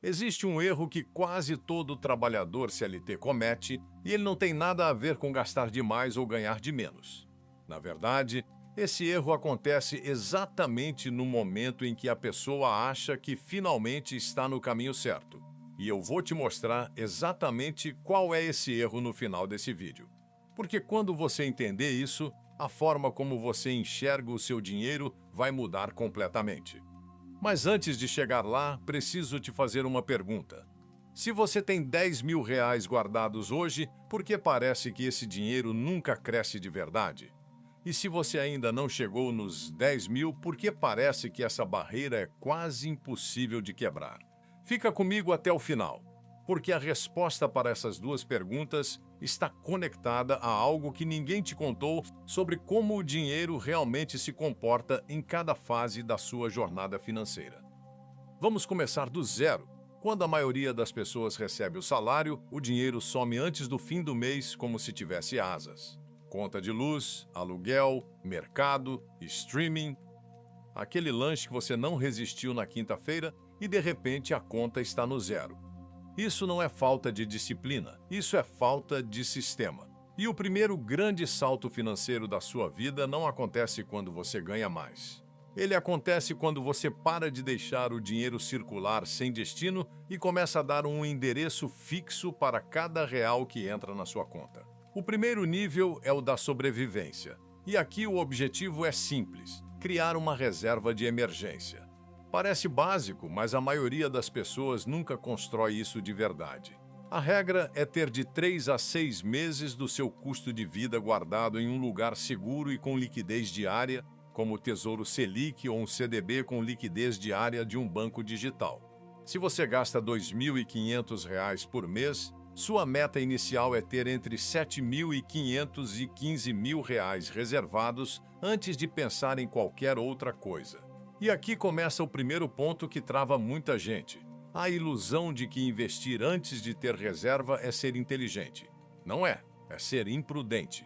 Existe um erro que quase todo trabalhador CLT comete e ele não tem nada a ver com gastar demais ou ganhar de menos. Na verdade, esse erro acontece exatamente no momento em que a pessoa acha que finalmente está no caminho certo. E eu vou te mostrar exatamente qual é esse erro no final desse vídeo. Porque quando você entender isso, a forma como você enxerga o seu dinheiro vai mudar completamente. Mas antes de chegar lá, preciso te fazer uma pergunta. Se você tem 10 mil reais guardados hoje, por que parece que esse dinheiro nunca cresce de verdade? E se você ainda não chegou nos 10 mil, por que parece que essa barreira é quase impossível de quebrar? Fica comigo até o final, porque a resposta para essas duas perguntas está conectada a algo que ninguém te contou sobre como o dinheiro realmente se comporta em cada fase da sua jornada financeira. Vamos começar do zero. Quando a maioria das pessoas recebe o salário, o dinheiro some antes do fim do mês como se tivesse asas. Conta de luz, aluguel, mercado, streaming, aquele lanche que você não resistiu na quinta-feira e de repente a conta está no zero. Isso não é falta de disciplina, isso é falta de sistema. E o primeiro grande salto financeiro da sua vida não acontece quando você ganha mais. Ele acontece quando você para de deixar o dinheiro circular sem destino e começa a dar um endereço fixo para cada real que entra na sua conta. O primeiro nível é o da sobrevivência. E aqui o objetivo é simples: criar uma reserva de emergência. Parece básico, mas a maioria das pessoas nunca constrói isso de verdade. A regra é ter de 3 a 6 meses do seu custo de vida guardado em um lugar seguro e com liquidez diária, como o Tesouro Selic ou um CDB com liquidez diária de um banco digital. Se você gasta R$ 2.500 por mês, sua meta inicial é ter entre R$ 7.500 e R$ 15.000 reservados antes de pensar em qualquer outra coisa. E aqui começa o primeiro ponto que trava muita gente: a ilusão de que investir antes de ter reserva é ser inteligente. Não é, é ser imprudente.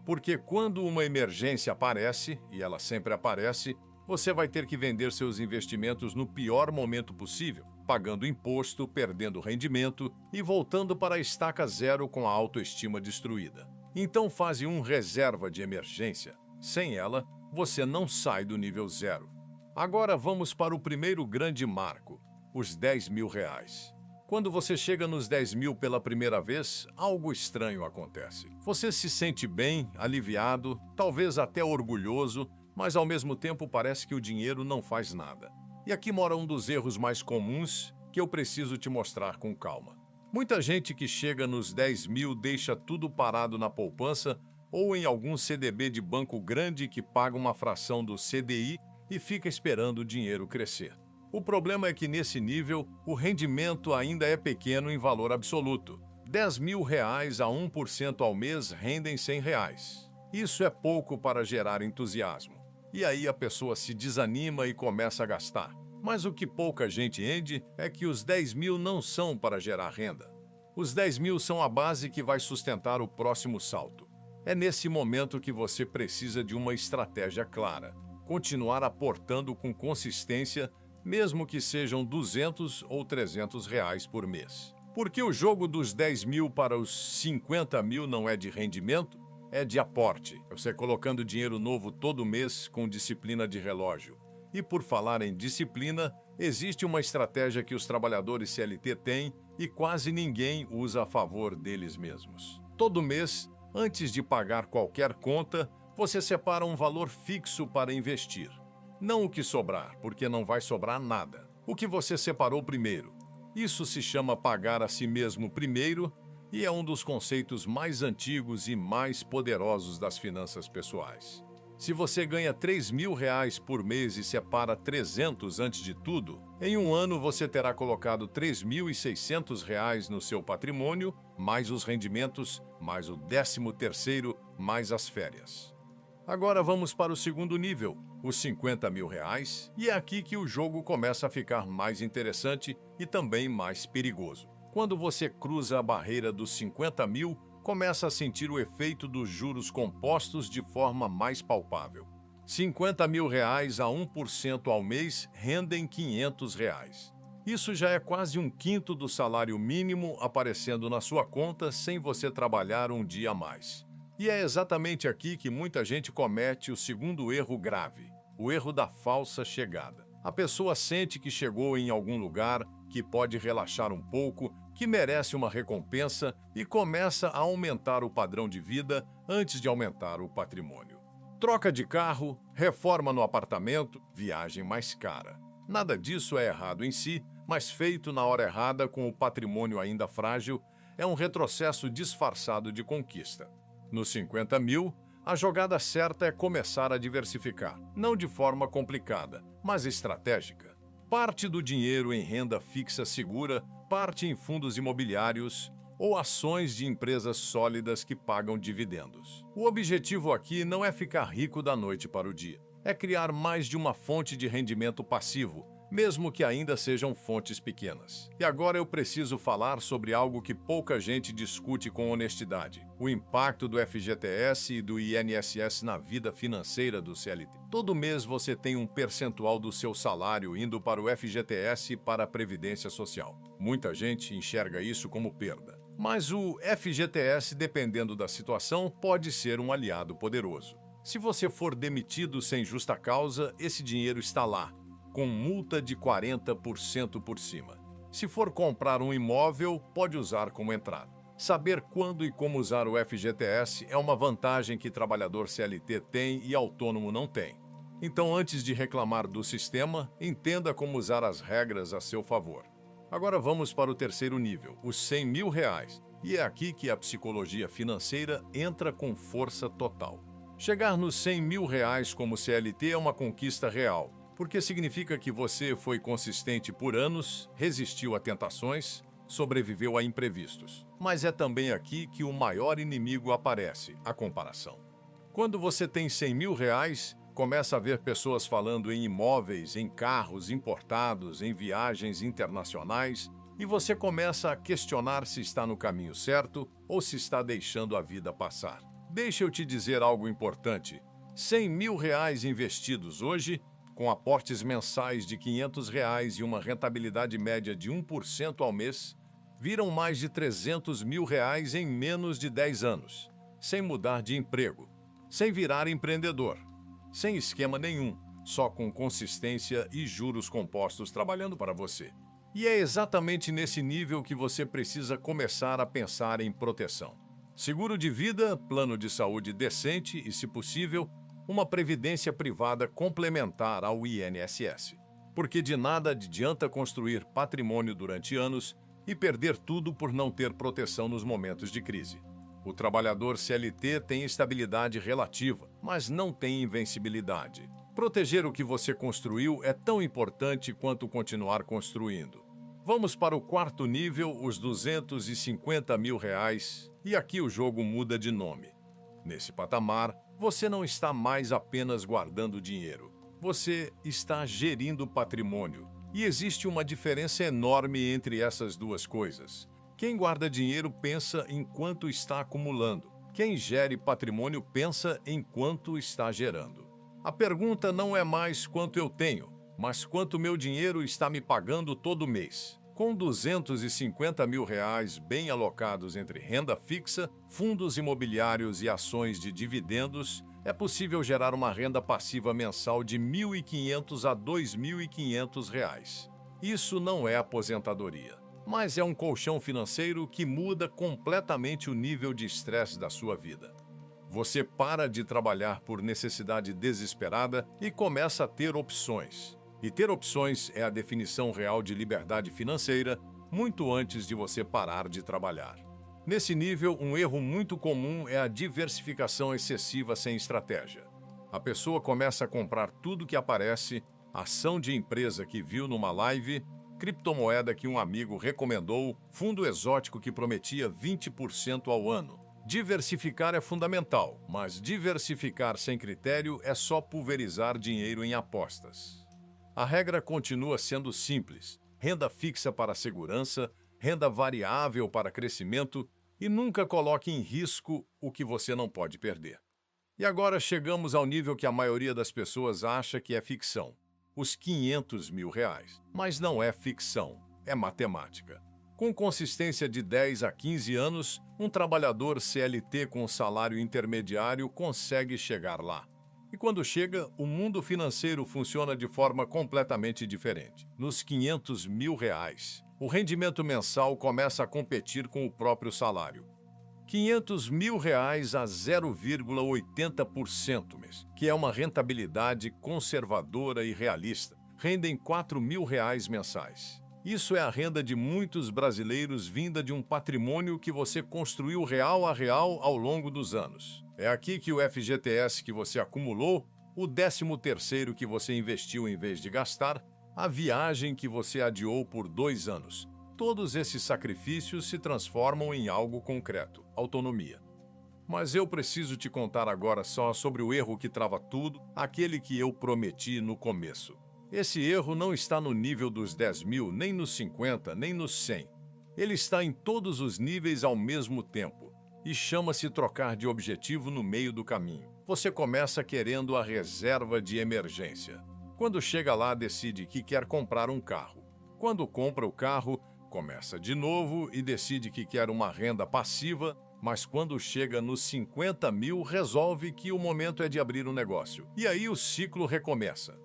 Porque quando uma emergência aparece, e ela sempre aparece, você vai ter que vender seus investimentos no pior momento possível, pagando imposto, perdendo rendimento e voltando para a estaca zero com a autoestima destruída. Então faze um reserva de emergência. Sem ela, você não sai do nível zero. Agora vamos para o primeiro grande marco, os 10 mil reais. Quando você chega nos 10 mil pela primeira vez, algo estranho acontece. Você se sente bem, aliviado, talvez até orgulhoso, mas ao mesmo tempo parece que o dinheiro não faz nada. E aqui mora um dos erros mais comuns que eu preciso te mostrar com calma. Muita gente que chega nos 10 mil deixa tudo parado na poupança ou em algum CDB de banco grande que paga uma fração do CDI e fica esperando o dinheiro crescer. O problema é que nesse nível, o rendimento ainda é pequeno em valor absoluto. 10 mil reais a 1% ao mês rendem R$ 100 reais. Isso é pouco para gerar entusiasmo. E aí a pessoa se desanima e começa a gastar. Mas o que pouca gente entende é que os 10 mil não são para gerar renda. Os 10 mil são a base que vai sustentar o próximo salto. É nesse momento que você precisa de uma estratégia clara. Continuar aportando com consistência, mesmo que sejam 200 ou 300 reais por mês. Porque o jogo dos 10 mil para os 50 mil não é de rendimento, é de aporte. Você colocando dinheiro novo todo mês com disciplina de relógio. E por falar em disciplina, existe uma estratégia que os trabalhadores CLT têm e quase ninguém usa a favor deles mesmos. Todo mês, antes de pagar qualquer conta, você separa um valor fixo para investir. Não o que sobrar, porque não vai sobrar nada. O que você separou primeiro. Isso se chama pagar a si mesmo primeiro e é um dos conceitos mais antigos e mais poderosos das finanças pessoais. Se você ganha 3 mil reais por mês e separa 300 antes de tudo, em um ano você terá colocado 3.600 reais no seu patrimônio, mais os rendimentos, mais o 13º, mais as férias. Agora vamos para o segundo nível, os 50 mil reais, e é aqui que o jogo começa a ficar mais interessante e também mais perigoso. Quando você cruza a barreira dos 50 mil, começa a sentir o efeito dos juros compostos de forma mais palpável. 50 mil reais a 1% ao mês rendem 500 reais. Isso já é quase um quinto do salário mínimo aparecendo na sua conta sem você trabalhar um dia a mais. E é exatamente aqui que muita gente comete o segundo erro grave, o erro da falsa chegada. A pessoa sente que chegou em algum lugar, que pode relaxar um pouco, que merece uma recompensa e começa a aumentar o padrão de vida antes de aumentar o patrimônio. Troca de carro, reforma no apartamento, viagem mais cara. Nada disso é errado em si, mas feito na hora errada com o patrimônio ainda frágil, é um retrocesso disfarçado de conquista. Nos 50 mil, a jogada certa é começar a diversificar, não de forma complicada, mas estratégica. Parte do dinheiro em renda fixa segura, parte em fundos imobiliários ou ações de empresas sólidas que pagam dividendos. O objetivo aqui não é ficar rico da noite para o dia, é criar mais de uma fonte de rendimento passivo, mesmo que ainda sejam fontes pequenas. E agora eu preciso falar sobre algo que pouca gente discute com honestidade: o impacto do FGTS e do INSS na vida financeira do CLT. Todo mês você tem um percentual do seu salário indo para o FGTS e para a Previdência Social. Muita gente enxerga isso como perda. Mas o FGTS, dependendo da situação, pode ser um aliado poderoso. Se você for demitido sem justa causa, esse dinheiro está lá, com multa de 40% por cima. Se for comprar um imóvel, pode usar como entrada. Saber quando e como usar o FGTS é uma vantagem que trabalhador CLT tem e autônomo não tem. Então, antes de reclamar do sistema, entenda como usar as regras a seu favor. Agora vamos para o terceiro nível, os 100 mil reais. E é aqui que a psicologia financeira entra com força total. Chegar nos 100 mil reais como CLT é uma conquista real, porque significa que você foi consistente por anos, resistiu a tentações, sobreviveu a imprevistos. Mas é também aqui que o maior inimigo aparece, a comparação. Quando você tem 100 mil reais, começa a ver pessoas falando em imóveis, em carros importados, em viagens internacionais, e você começa a questionar se está no caminho certo ou se está deixando a vida passar. Deixa eu te dizer algo importante. 100 mil reais investidos hoje, com aportes mensais de 500 reais e uma rentabilidade média de 1% ao mês, viram mais de 300 mil reais em menos de 10 anos, sem mudar de emprego, sem virar empreendedor, sem esquema nenhum, só com consistência e juros compostos trabalhando para você. E é exatamente nesse nível que você precisa começar a pensar em proteção. Seguro de vida, plano de saúde decente e, se possível, uma previdência privada complementar ao INSS. Porque de nada adianta construir patrimônio durante anos e perder tudo por não ter proteção nos momentos de crise. O trabalhador CLT tem estabilidade relativa, mas não tem invencibilidade. Proteger o que você construiu é tão importante quanto continuar construindo. Vamos para o quarto nível, os 250 mil reais, e aqui o jogo muda de nome. Nesse patamar, você não está mais apenas guardando dinheiro. Você está gerindo patrimônio. E existe uma diferença enorme entre essas duas coisas. Quem guarda dinheiro pensa em quanto está acumulando. Quem gere patrimônio pensa em quanto está gerando. A pergunta não é mais quanto eu tenho, mas quanto meu dinheiro está me pagando todo mês. Com 250 mil reais bem alocados entre renda fixa, fundos imobiliários e ações de dividendos, é possível gerar uma renda passiva mensal de R$ 1.500 a R$ 2.500. Isso não é aposentadoria, mas é um colchão financeiro que muda completamente o nível de estresse da sua vida. Você para de trabalhar por necessidade desesperada e começa a ter opções. E ter opções é a definição real de liberdade financeira, muito antes de você parar de trabalhar. Nesse nível, um erro muito comum é a diversificação excessiva sem estratégia. A pessoa começa a comprar tudo que aparece, ação de empresa que viu numa live, criptomoeda que um amigo recomendou, fundo exótico que prometia 20% ao ano. Diversificar é fundamental, mas diversificar sem critério é só pulverizar dinheiro em apostas. A regra continua sendo simples: renda fixa para segurança, renda variável para crescimento e nunca coloque em risco o que você não pode perder. E agora chegamos ao nível que a maioria das pessoas acha que é ficção: os R$ 500.000. Mas não é ficção, é matemática. Com consistência de 10 a 15 anos, um trabalhador CLT com salário intermediário consegue chegar lá. E quando chega, o mundo financeiro funciona de forma completamente diferente. Nos R$ 500.000, o rendimento mensal começa a competir com o próprio salário. R$ 500.000 a 0,80% mês, que é uma rentabilidade conservadora e realista, rendem R$ 4.000 mensais. Isso é a renda de muitos brasileiros vinda de um patrimônio que você construiu real a real ao longo dos anos. É aqui que o FGTS que você acumulou, o 13º que você investiu em vez de gastar, a viagem que você adiou por 2 anos. Todos esses sacrifícios se transformam em algo concreto, autonomia. Mas eu preciso te contar agora só sobre o erro que trava tudo, aquele que eu prometi no começo. Esse erro não está no nível dos 10.000, nem nos 50, nem nos 100. Ele está em todos os níveis ao mesmo tempo e chama-se trocar de objetivo no meio do caminho. Você começa querendo a reserva de emergência. Quando chega lá, decide que quer comprar um carro. Quando compra o carro, começa de novo e decide que quer uma renda passiva, mas quando chega nos 50.000, resolve que o momento é de abrir um negócio. E aí o ciclo recomeça.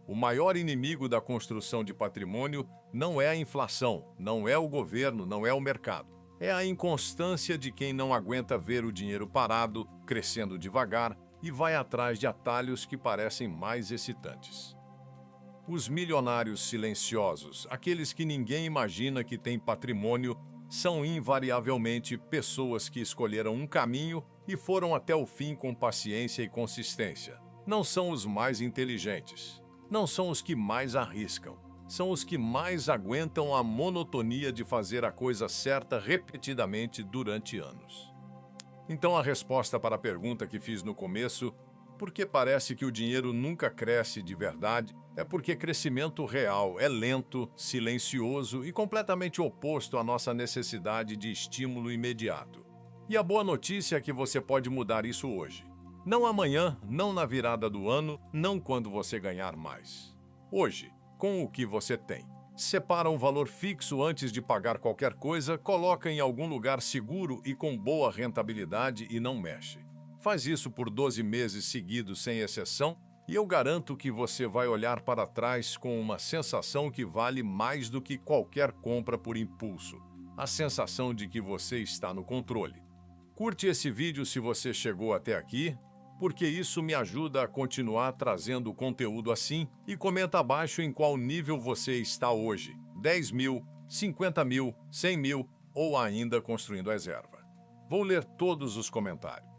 O maior inimigo da construção de patrimônio não é a inflação, não é o governo, não é o mercado. É a inconstância de quem não aguenta ver o dinheiro parado, crescendo devagar e vai atrás de atalhos que parecem mais excitantes. Os milionários silenciosos, aqueles que ninguém imagina que têm patrimônio, são invariavelmente pessoas que escolheram um caminho e foram até o fim com paciência e consistência. Não são os mais inteligentes. Não são os que mais arriscam, são os que mais aguentam a monotonia de fazer a coisa certa repetidamente durante anos. Então a resposta para a pergunta que fiz no começo, por que parece que o dinheiro nunca cresce de verdade, é porque crescimento real é lento, silencioso e completamente oposto à nossa necessidade de estímulo imediato. E a boa notícia é que você pode mudar isso hoje. Não amanhã, não na virada do ano, não quando você ganhar mais. Hoje, com o que você tem. Separa um valor fixo antes de pagar qualquer coisa, coloca em algum lugar seguro e com boa rentabilidade e não mexe. Faz isso por 12 meses seguidos sem exceção e eu garanto que você vai olhar para trás com uma sensação que vale mais do que qualquer compra por impulso. A sensação de que você está no controle. Curte esse vídeo se você chegou até aqui, porque isso me ajuda a continuar trazendo conteúdo assim, e comenta abaixo em qual nível você está hoje, 10.000, 50.000, 100.000 ou ainda construindo reserva. Vou ler todos os comentários.